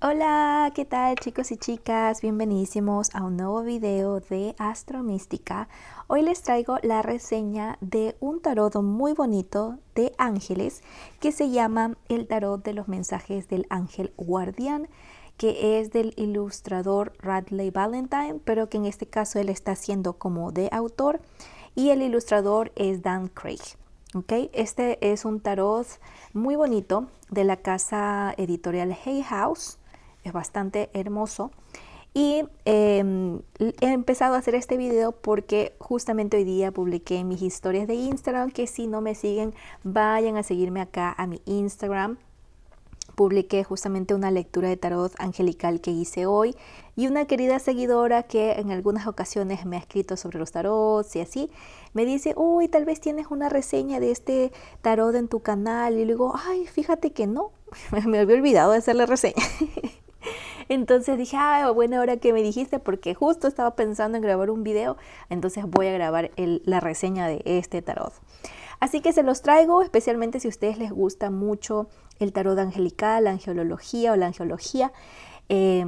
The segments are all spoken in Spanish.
Hola, ¿qué tal chicos y chicas? Bienvenidísimos a un nuevo video de Astromística. Hoy les traigo la reseña de un tarot muy bonito de ángeles que se llama el tarot de los mensajes del ángel guardián, que es del ilustrador Radley Valentine, pero que en este caso él está haciendo como de autor y el ilustrador es Dan Craig. Okay. Este es un tarot muy bonito de la casa editorial Hay House. Es bastante hermoso y he empezado a hacer este video porque justamente hoy día publiqué en mis historias de Instagram, que si no me siguen vayan a seguirme acá a mi Instagram. Publiqué justamente una lectura de tarot angelical que hice hoy y una querida seguidora que en algunas ocasiones me ha escrito sobre los tarots y así, me dice, uy, tal vez tienes una reseña de este tarot en tu canal, y le digo, ay, fíjate que no, me había olvidado de hacer la reseña. Entonces dije, buena hora que me dijiste, porque justo estaba pensando en grabar un video, entonces voy a grabar la reseña de este tarot. Así que se los traigo, especialmente si a ustedes les gusta mucho el tarot angelical, la angelología o la angeología. Es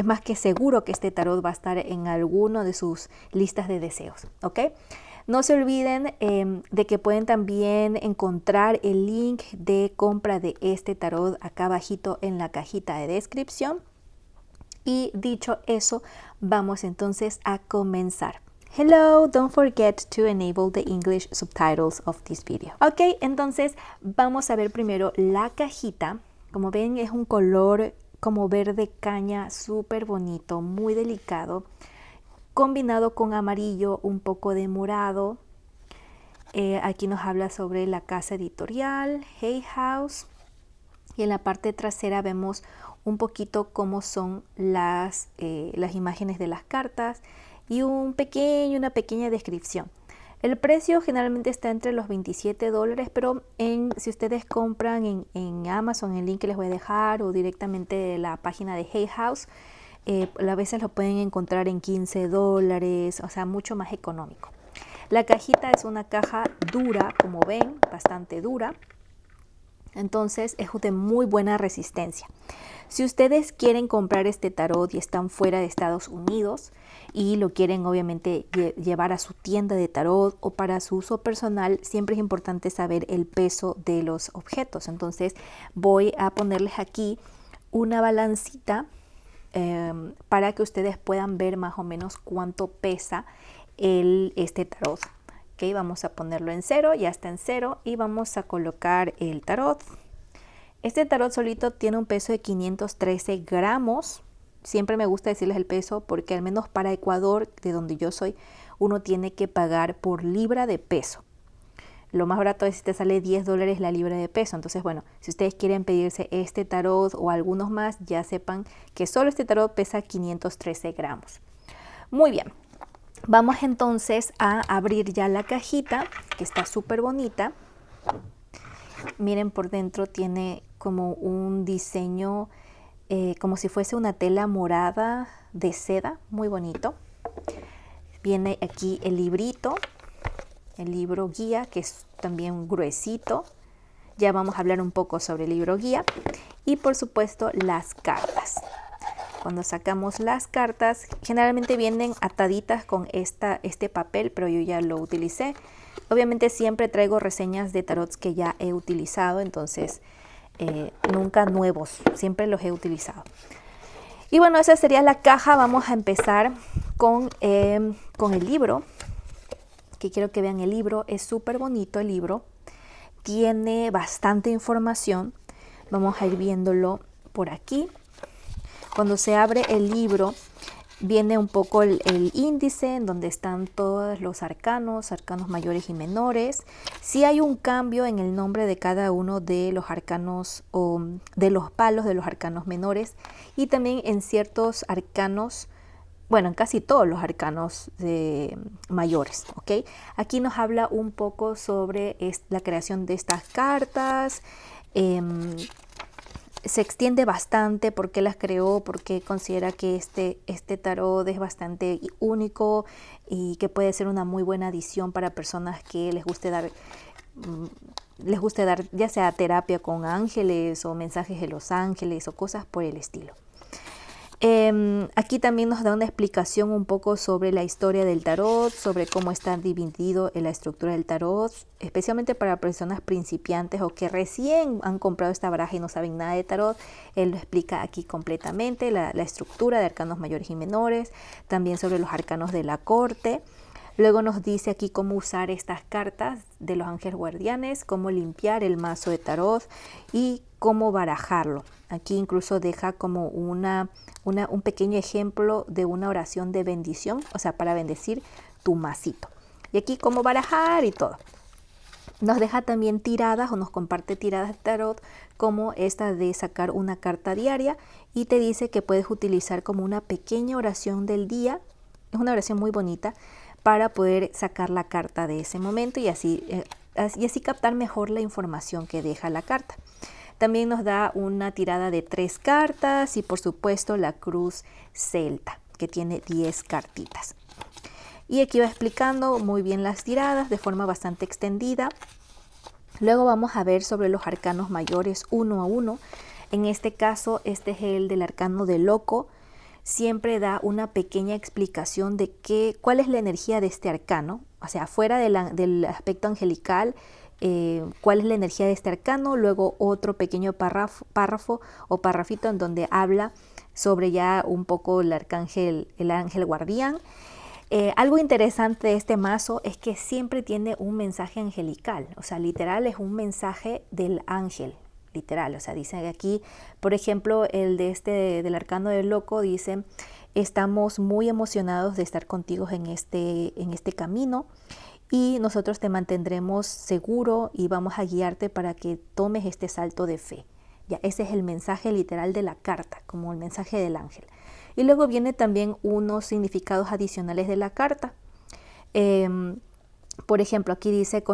más que seguro que este tarot va a estar en alguno de sus listas de deseos, ¿ok? No se olviden de que pueden también encontrar el link de compra de este tarot acá abajito en la cajita de descripción. Y dicho eso, vamos entonces a comenzar. Hello, don't forget to enable the English subtitles of this video. Ok, entonces vamos a ver primero la cajita. Como ven, es un color como verde caña súper bonito, muy delicado, combinado con amarillo, un poco de morado. Aquí nos habla sobre la casa editorial Hay House, y en la parte trasera vemos un poquito cómo son las imágenes de las cartas y una pequeña descripción. El precio generalmente está entre los $27, pero si ustedes compran en Amazon, el link que les voy a dejar, o directamente de la página de Hay House, a veces lo pueden encontrar en $15, o sea, mucho más económico. La cajita es una caja dura, como ven, bastante dura. Entonces es de muy buena resistencia. Si ustedes quieren comprar este tarot y están fuera de Estados Unidos y lo quieren obviamente llevar a su tienda de tarot o para su uso personal, siempre es importante saber el peso de los objetos. Entonces voy a ponerles aquí una balancita para que ustedes puedan ver más o menos cuánto pesa este tarot. Okay, vamos a ponerlo en 0, ya está en 0, y vamos a colocar el tarot. Este tarot solito tiene un peso de 513 gramos. Siempre me gusta decirles el peso porque al menos para Ecuador, de donde yo soy, uno tiene que pagar por libra de peso. Lo más barato es si te sale $10 la libra de peso. Entonces, bueno, si ustedes quieren pedirse este tarot o algunos más, ya sepan que solo este tarot pesa 513 gramos. Muy bien. Vamos entonces a abrir ya la cajita, que está súper bonita. Miren, por dentro tiene como un diseño como si fuese una tela morada de seda, muy bonito. Viene aquí el librito, el libro guía, que es también gruesito. Ya vamos a hablar un poco sobre el libro guía. Y por supuesto las cartas. Cuando sacamos las cartas, generalmente vienen ataditas con este papel, pero yo ya lo utilicé. Obviamente siempre traigo reseñas de tarots que ya he utilizado, entonces nunca nuevos, siempre los he utilizado. Y bueno, esa sería la caja. Vamos a empezar con el libro, que quiero que vean el libro. Es súper bonito el libro, tiene bastante información. Vamos a ir viéndolo por aquí. Cuando se abre el libro, viene un poco el índice en donde están todos los arcanos mayores y menores. Sí hay un cambio en el nombre de cada uno de los arcanos o de los palos de los arcanos menores, y también en ciertos arcanos, bueno, en casi todos los arcanos mayores, ¿ok? Aquí nos habla un poco sobre la creación de estas cartas. Se extiende bastante por qué las creó, porque considera que este tarot es bastante único y que puede ser una muy buena adición para personas que les guste dar les guste dar ya sea terapia con ángeles o mensajes de los ángeles o cosas por el estilo. Aquí también nos da una explicación un poco sobre la historia del tarot, sobre cómo está dividido en la estructura del tarot, especialmente para personas principiantes o que recién han comprado esta baraja y no saben nada de tarot. Él lo explica aquí completamente, la estructura de arcanos mayores y menores, también sobre los arcanos de la corte. Luego nos dice aquí cómo usar estas cartas de los ángeles guardianes, cómo limpiar el mazo de tarot y cómo barajarlo. Aquí incluso deja como un pequeño ejemplo de una oración de bendición, o sea, para bendecir tu macito. Y aquí cómo barajar y todo. Nos deja también tiradas o nos comparte tiradas de tarot como esta de sacar una carta diaria y te dice que puedes utilizar como una pequeña oración del día. Es una oración muy bonita para poder sacar la carta de ese momento y así captar mejor la información que deja la carta. También nos da una tirada de 3 cartas y por supuesto la cruz celta, que tiene 10 cartitas. Y aquí va explicando muy bien las tiradas de forma bastante extendida. Luego vamos a ver sobre los arcanos mayores uno a uno. En este caso, este es el del arcano de loco. Siempre da una pequeña explicación de cuál es la energía de este arcano, o sea, fuera del aspecto angelical, cuál es la energía de este arcano, luego otro pequeño párrafo o parrafito en donde habla sobre ya un poco el ángel guardián. Algo interesante de este mazo es que siempre tiene un mensaje angelical, o sea, literal es un mensaje del ángel. Literal, o sea, dice aquí, por ejemplo, el del arcano del loco dice: estamos muy emocionados de estar contigo en este camino y nosotros te mantendremos seguro y vamos a guiarte para que tomes este salto de fe. Ya, ese es el mensaje literal de la carta, como el mensaje del ángel. Y luego viene también unos significados adicionales de la carta. Por ejemplo, aquí dice: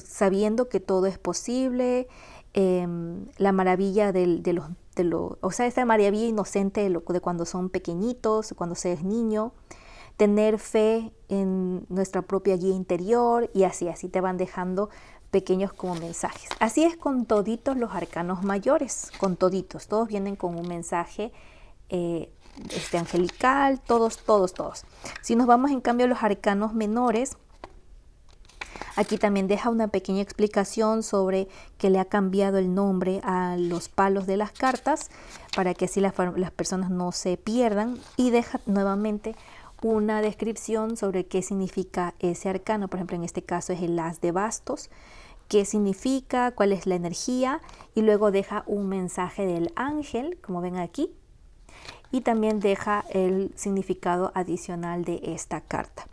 sabiendo que todo es posible. La maravilla o sea, esa maravilla inocente de cuando son pequeñitos, cuando se es niño, tener fe en nuestra propia guía interior y así te van dejando pequeños como mensajes. Así es con toditos los arcanos mayores, con toditos, todos vienen con un mensaje angelical, todos. Si nos vamos en cambio a los arcanos menores, aquí también deja una pequeña explicación sobre que le ha cambiado el nombre a los palos de las cartas para que así las personas no se pierdan, y deja nuevamente una descripción sobre qué significa ese arcano. Por ejemplo, en este caso es el as de bastos, qué significa, cuál es la energía, y luego deja un mensaje del ángel, como ven aquí, y también deja el significado adicional de esta carta.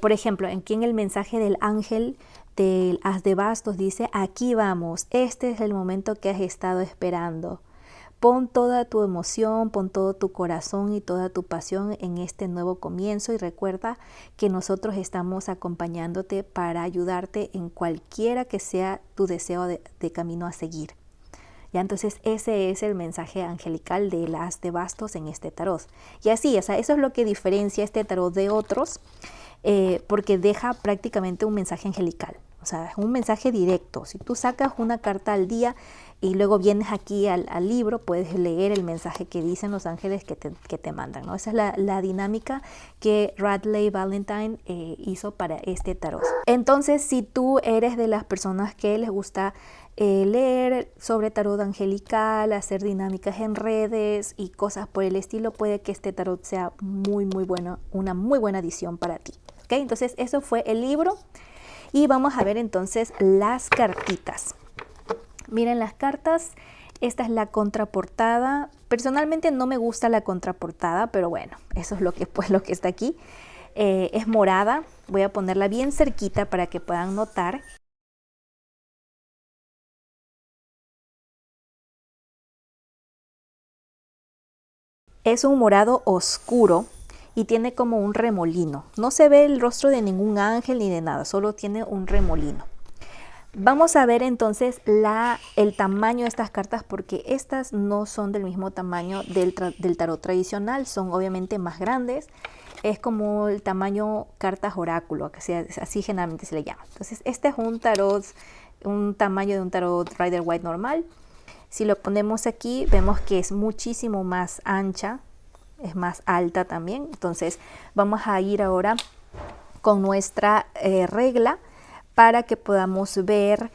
Por ejemplo, aquí en el mensaje del ángel del as de bastos dice: aquí vamos, este es el momento que has estado esperando. Pon toda tu emoción, pon todo tu corazón y toda tu pasión en este nuevo comienzo y recuerda que nosotros estamos acompañándote para ayudarte en cualquiera que sea tu deseo de camino a seguir. Ya, entonces ese es el mensaje angelical del as de bastos en este tarot. Y así, o sea, eso es lo que diferencia este tarot de otros. Porque deja prácticamente un mensaje angelical, o sea, un mensaje directo. Si tú sacas una carta al día y luego vienes aquí al libro, puedes leer el mensaje que dicen los ángeles que te mandan, ¿no? Esa es la dinámica que Radleigh Valentine hizo para este tarot. Entonces, si tú eres de las personas que les gusta leer sobre tarot angelical, hacer dinámicas en redes y cosas por el estilo, puede que este tarot sea muy bueno, una muy buena adición para ti. ¿Okay? Entonces eso fue el libro y vamos a ver entonces las cartitas. Miren las cartas, esta es la contraportada. Personalmente no me gusta la contraportada, pero bueno, eso es lo que está aquí. Es morada, voy a ponerla bien cerquita para que puedan notar. Es un morado oscuro y tiene como un remolino. No se ve el rostro de ningún ángel ni de nada, solo tiene un remolino. Vamos a ver entonces el tamaño de estas cartas, porque estas no son del mismo tamaño del tarot tradicional, son obviamente más grandes. Es como el tamaño cartas oráculo, que así generalmente se le llama. Entonces este es un tarot, un tamaño de un tarot Rider-Waite normal. Si lo ponemos aquí, vemos que es muchísimo más ancha, es más alta también. Entonces vamos a ir ahora con nuestra regla para que podamos ver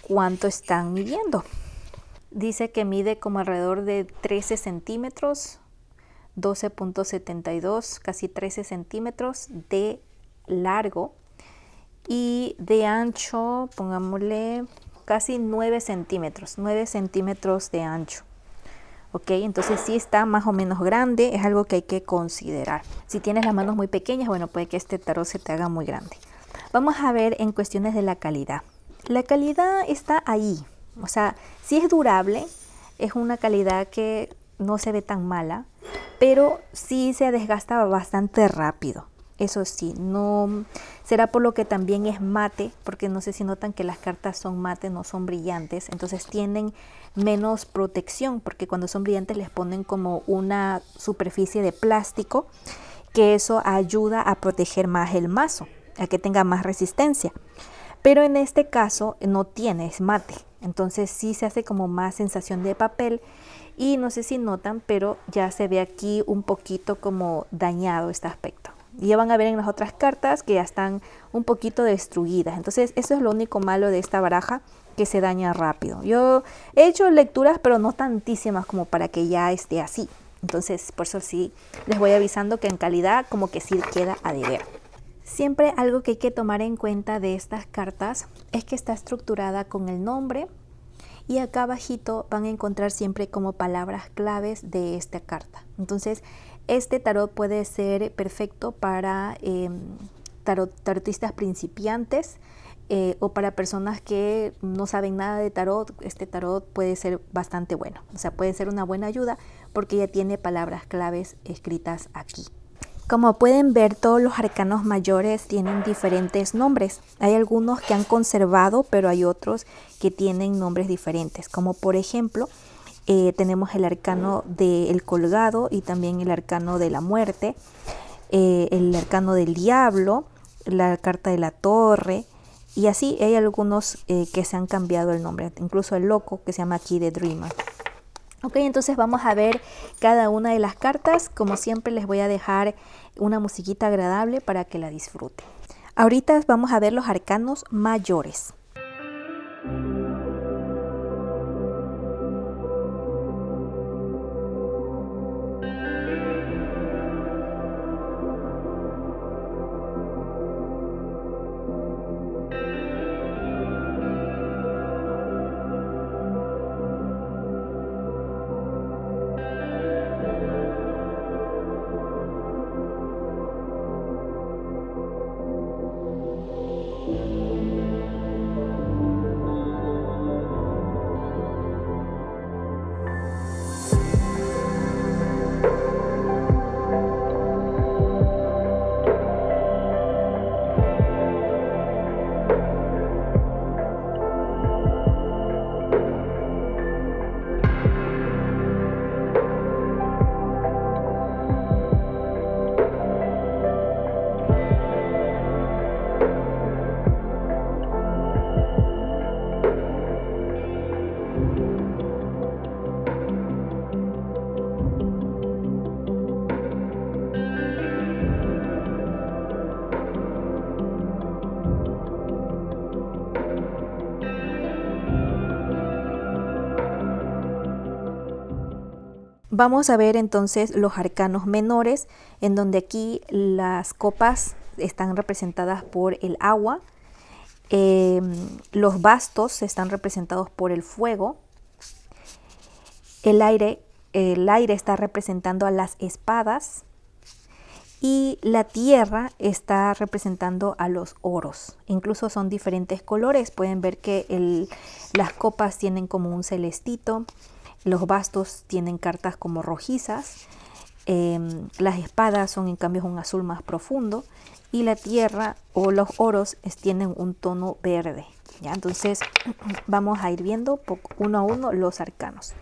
cuánto están midiendo. Dice que mide como alrededor de 13 centímetros, 12.72, casi 13 centímetros de largo, y de ancho, pongámosle casi 9 centímetros de ancho. Ok, entonces sí está más o menos grande, es algo que hay que considerar. Si tienes las manos muy pequeñas, bueno, puede que este tarot se te haga muy grande. Vamos a ver en cuestiones de la calidad. La calidad está ahí, o sea, sí es durable, es una calidad que no se ve tan mala, pero sí se desgasta bastante rápido. Eso sí, no será por lo que también es mate, porque no sé si notan que las cartas son mate, no son brillantes, entonces tienen menos protección, porque cuando son brillantes les ponen como una superficie de plástico, que eso ayuda a proteger más el mazo, a que tenga más resistencia. Pero en este caso no tiene, es mate, entonces sí se hace como más sensación de papel. Y no sé si notan, pero ya se ve aquí un poquito como dañado este aspecto. Y ya van a ver en las otras cartas que ya están un poquito destruidas. Entonces eso es lo único malo de esta baraja, que se daña rápido. Yo he hecho lecturas, pero no tantísimas como para que ya esté así. Entonces por eso sí les voy avisando que en calidad como que sí queda a deber. Siempre algo que hay que tomar en cuenta de estas cartas es que está estructurada con el nombre, y acá abajito van a encontrar siempre como palabras claves de esta carta. Entonces este tarot puede ser perfecto para tarotistas principiantes o para personas que no saben nada de tarot. Este tarot puede ser bastante bueno, o sea, puede ser una buena ayuda porque ya tiene palabras claves escritas aquí. Como pueden ver, todos los arcanos mayores tienen diferentes nombres. Hay algunos que han conservado, pero hay otros que tienen nombres diferentes. Como por ejemplo, tenemos el arcano del colgado y también el arcano de la muerte, el arcano del diablo, la carta de la torre, y así hay algunos que se han cambiado el nombre. Incluso el loco, que se llama aquí The Dreamer. Ok, entonces vamos a ver cada una de las cartas. Como siempre les voy a dejar una musiquita agradable para que la disfruten. Ahorita vamos a ver los arcanos mayores. Vamos a ver entonces los arcanos menores, en donde aquí las copas están representadas por el agua, los bastos están representados por el fuego, el aire está representando a las espadas y la tierra está representando a los oros. Incluso son diferentes colores, pueden ver que las copas tienen como un celestito. Los bastos tienen cartas como rojizas, las espadas son en cambio un azul más profundo y la tierra o los oros tienen un tono verde. Ya, entonces vamos a ir viendo uno a uno los arcanos.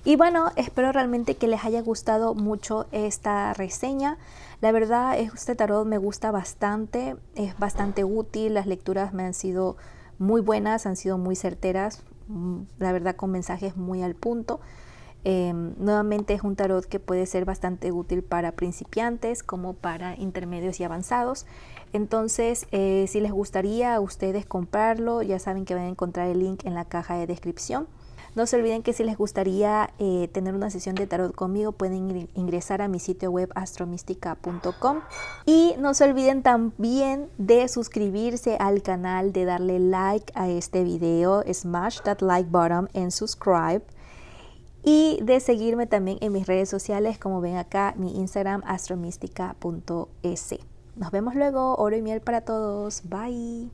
Y bueno, espero realmente que les haya gustado mucho esta reseña. La verdad, este tarot me gusta bastante, es bastante útil, las lecturas me han sido muy buenas, han sido muy certeras, la verdad con mensajes muy al punto. Nuevamente es un tarot que puede ser bastante útil para principiantes como para intermedios y avanzados. Entonces, si les gustaría a ustedes comprarlo, ya saben que van a encontrar el link en la caja de descripción. No se olviden que si les gustaría tener una sesión de tarot conmigo, pueden ingresar a mi sitio web astromystica.com. Y no se olviden también de suscribirse al canal, de darle like a este video, smash that like button and subscribe. Y de seguirme también en mis redes sociales, como ven acá, mi Instagram astromystica.es. Nos vemos luego, oro y miel para todos, bye.